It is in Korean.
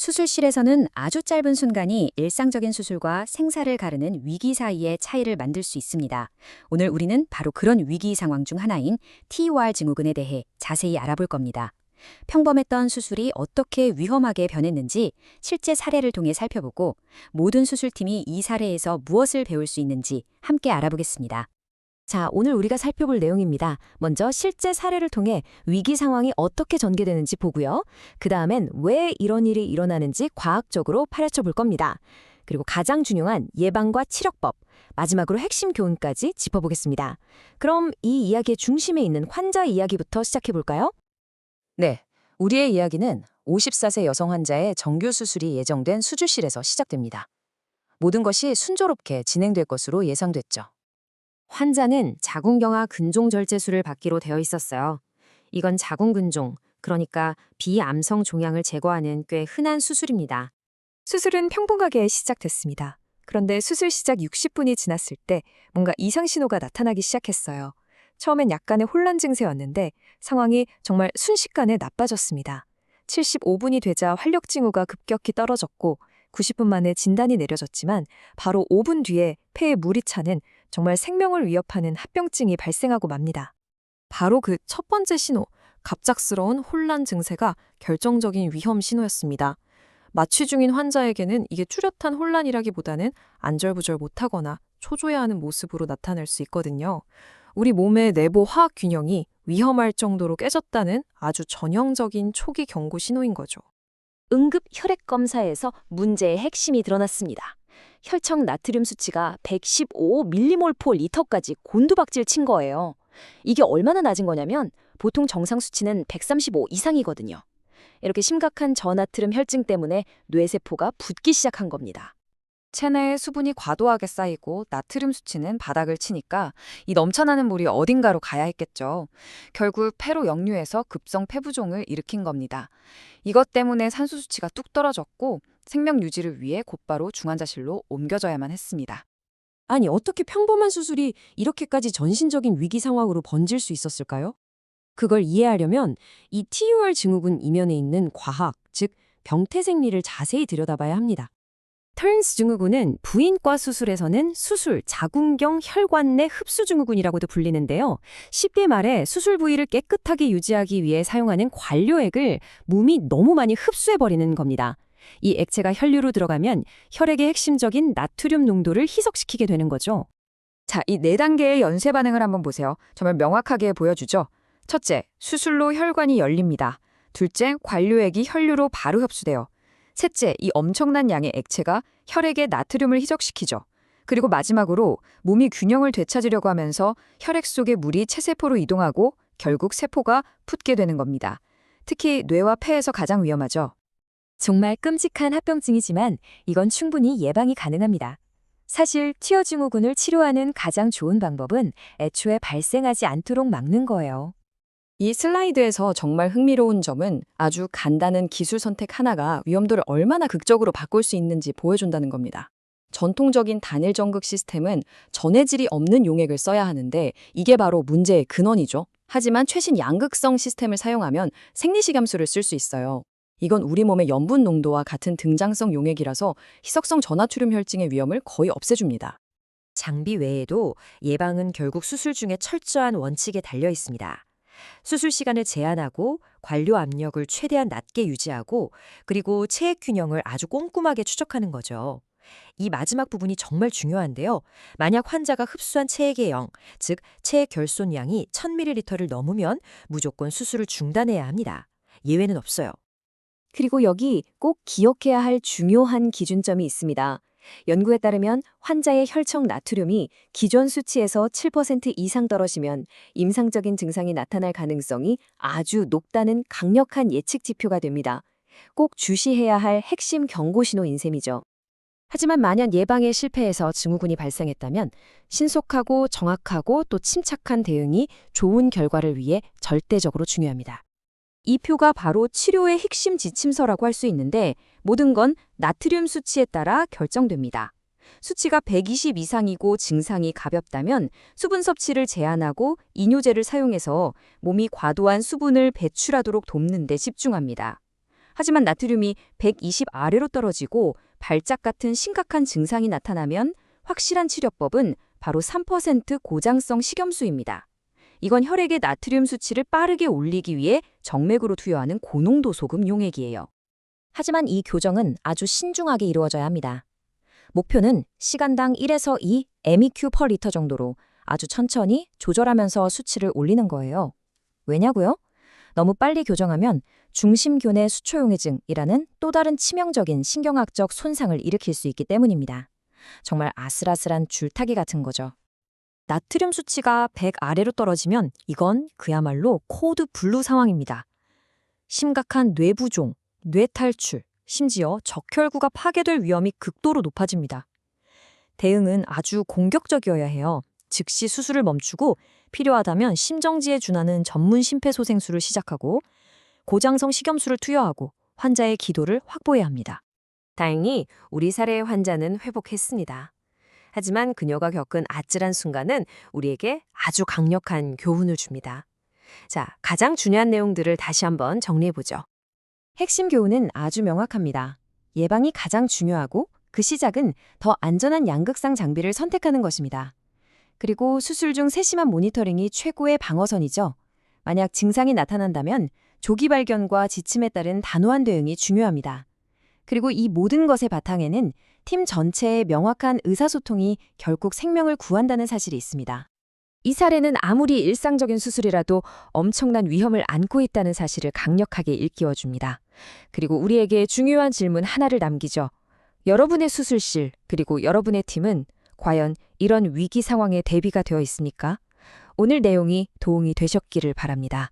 수술실에서는 아주 짧은 순간이 일상적인 수술과 생사를 가르는 위기 사이의 차이를 만들 수 있습니다. 오늘 우리는 바로 그런 위기 상황 중 하나인 TUR 증후군에 대해 자세히 알아볼 겁니다. 평범했던 수술이 어떻게 위험하게 변했는지 실제 사례를 통해 살펴보고 모든 수술팀이 이 사례에서 무엇을 배울 수 있는지 함께 알아보겠습니다. 자, 오늘 우리가 살펴볼 내용입니다. 먼저 실제 사례를 통해 위기 상황이 어떻게 전개되는지 보고요. 그 다음엔 왜 이런 일이 일어나는지 과학적으로 파헤쳐 볼 겁니다. 그리고 가장 중요한 예방과 치료법, 마지막으로 핵심 교훈까지 짚어보겠습니다. 그럼 이 이야기의 중심에 있는 환자 이야기부터 시작해 볼까요? 네, 우리의 이야기는 54세 여성 환자의 정규 수술이 예정된 수술실에서 시작됩니다. 모든 것이 순조롭게 진행될 것으로 예상됐죠. 환자는 자궁경화 근종절제술을 받기로 되어 있었어요. 이건 자궁근종, 그러니까 비암성 종양을 제거하는 꽤 흔한 수술입니다. 수술은 평범하게 시작됐습니다. 그런데 수술 시작 60분이 지났을 때 뭔가 이상 신호가 나타나기 시작했어요. 처음엔 약간의 혼란 증세였는데 상황이 정말 순식간에 나빠졌습니다. 75분이 되자 활력 징후가 급격히 떨어졌고 90분 만에 진단이 내려졌지만 바로 5분 뒤에 폐에 물이 차는 정말 생명을 위협하는 합병증이 발생하고 맙니다. 바로 그 첫 번째 신호, 갑작스러운 혼란 증세가 결정적인 위험 신호였습니다. 마취 중인 환자에게는 이게 뚜렷한 혼란이라기보다는 안절부절 못하거나 초조해하는 모습으로 나타날 수 있거든요. 우리 몸의 내부 화학 균형이 위험할 정도로 깨졌다는 아주 전형적인 초기 경고 신호인 거죠. 응급 혈액 검사에서 문제의 핵심이 드러났습니다. 혈청 나트륨 수치가 115mmol/L까지 곤두박질 친 거예요. 이게 얼마나 낮은 거냐면 보통 정상 수치는 135 이상이거든요. 이렇게 심각한 저나트륨 혈증 때문에 뇌세포가 붓기 시작한 겁니다. 체내에 수분이 과도하게 쌓이고 나트륨 수치는 바닥을 치니까 이 넘쳐나는 물이 어딘가로 가야 했겠죠. 결국 폐로 역류해서 급성 폐부종을 일으킨 겁니다. 이것 때문에 산소 수치가 뚝 떨어졌고 생명 유지를 위해 곧바로 중환자실로 옮겨져야만 했습니다. 아니, 어떻게 평범한 수술이 이렇게까지 전신적인 위기 상황으로 번질 수 있었을까요? 그걸 이해하려면 이 TUR 증후군 이면에 있는 과학, 즉 병태 생리를 자세히 들여다봐야 합니다. 터렌스 증후군은 부인과 수술에서는 수술, 자궁경, 혈관 내 흡수 증후군이라고도 불리는데요. 쉽게 말해 수술 부위를 깨끗하게 유지하기 위해 사용하는 관료액을 몸이 너무 많이 흡수해버리는 겁니다. 이 액체가 혈류로 들어가면 혈액의 핵심적인 나트륨 농도를 희석시키게 되는 거죠. 자, 이 4단계의 연쇄 반응을 한번 보세요. 정말 명확하게 보여주죠. 첫째, 수술로 혈관이 열립니다. 둘째, 관료액이 혈류로 바로 흡수돼요. 셋째, 이 엄청난 양의 액체가 혈액의 나트륨을 희석시키죠. 그리고 마지막으로 몸이 균형을 되찾으려고 하면서 혈액 속의 물이 체세포로 이동하고 결국 세포가 붓게 되는 겁니다. 특히 뇌와 폐에서 가장 위험하죠. 정말 끔찍한 합병증이지만 이건 충분히 예방이 가능합니다. 사실 TUR 증후군을 치료하는 가장 좋은 방법은 애초에 발생하지 않도록 막는 거예요. 이 슬라이드에서 정말 흥미로운 점은 아주 간단한 기술 선택 하나가 위험도를 얼마나 극적으로 바꿀 수 있는지 보여준다는 겁니다. 전통적인 단일 전극 시스템은 전해질이 없는 용액을 써야 하는데 이게 바로 문제의 근원이죠. 하지만 최신 양극성 시스템을 사용하면 생리식염수를 쓸 수 있어요. 이건 우리 몸의 염분 농도와 같은 등장성 용액이라서 희석성 저나트륨 혈증의 위험을 거의 없애줍니다. 장비 외에도 예방은 결국 수술 중에 철저한 원칙에 달려 있습니다. 수술 시간을 제한하고 관료 압력을 최대한 낮게 유지하고 그리고 체액 균형을 아주 꼼꼼하게 추적하는 거죠. 이 마지막 부분이 정말 중요한데요. 만약 환자가 흡수한 체액의 양, 즉 체액 결손량이 1000ml를 넘으면 무조건 수술을 중단해야 합니다. 예외는 없어요. 그리고 여기 꼭 기억해야 할 중요한 기준점이 있습니다. 연구에 따르면 환자의 혈청 나트륨이 기존 수치에서 7% 이상 떨어지면 임상적인 증상이 나타날 가능성이 아주 높다는 강력한 예측 지표가 됩니다. 꼭 주시해야 할 핵심 경고 신호인 셈이죠. 하지만 만약 예방에 실패해서 증후군이 발생했다면 신속하고 정확하고 또 침착한 대응이 좋은 결과를 위해 절대적으로 중요합니다. 이 표가 바로 치료의 핵심 지침서라고 할 수 있는데 모든 건 나트륨 수치에 따라 결정됩니다. 수치가 120 이상이고 증상이 가볍다면 수분 섭취를 제한하고 이뇨제를 사용해서 몸이 과도한 수분을 배출하도록 돕는 데 집중합니다. 하지만 나트륨이 120 아래로 떨어지고 발작 같은 심각한 증상이 나타나면 확실한 치료법은 바로 3% 고장성 식염수입니다. 이건 혈액의 나트륨 수치를 빠르게 올리기 위해 정맥으로 투여하는 고농도 소금 용액이에요. 하지만 이 교정은 아주 신중하게 이루어져야 합니다. 목표는 시간당 1에서 2 MEq/리터 정도로 아주 천천히 조절하면서 수치를 올리는 거예요. 왜냐고요? 너무 빨리 교정하면 중심교내 수초용해증이라는 또 다른 치명적인 신경학적 손상을 일으킬 수 있기 때문입니다. 정말 아슬아슬한 줄타기 같은 거죠. 나트륨 수치가 100 아래로 떨어지면 이건 그야말로 코드 블루 상황입니다. 심각한 뇌부종, 뇌탈출, 심지어 적혈구가 파괴될 위험이 극도로 높아집니다. 대응은 아주 공격적이어야 해요. 즉시 수술을 멈추고 필요하다면 심정지에 준하는 전문 심폐소생술을 시작하고 고장성 식염수를 투여하고 환자의 기도를 확보해야 합니다. 다행히 우리 사례의 환자는 회복했습니다. 하지만 그녀가 겪은 아찔한 순간은 우리에게 아주 강력한 교훈을 줍니다. 자, 가장 중요한 내용들을 다시 한번 정리해보죠. 핵심 교훈은 아주 명확합니다. 예방이 가장 중요하고 그 시작은 더 안전한 양극상 장비를 선택하는 것입니다. 그리고 수술 중 세심한 모니터링이 최고의 방어선이죠. 만약 증상이 나타난다면 조기 발견과 지침에 따른 단호한 대응이 중요합니다. 그리고 이 모든 것의 바탕에는 팀 전체의 명확한 의사소통이 결국 생명을 구한다는 사실이 있습니다. 이 사례는 아무리 일상적인 수술이라도 엄청난 위험을 안고 있다는 사실을 강력하게 일깨워줍니다. 그리고 우리에게 중요한 질문 하나를 남기죠. 여러분의 수술실 그리고 여러분의 팀은 과연 이런 위기 상황에 대비가 되어 있습니까? 오늘 내용이 도움이 되셨기를 바랍니다.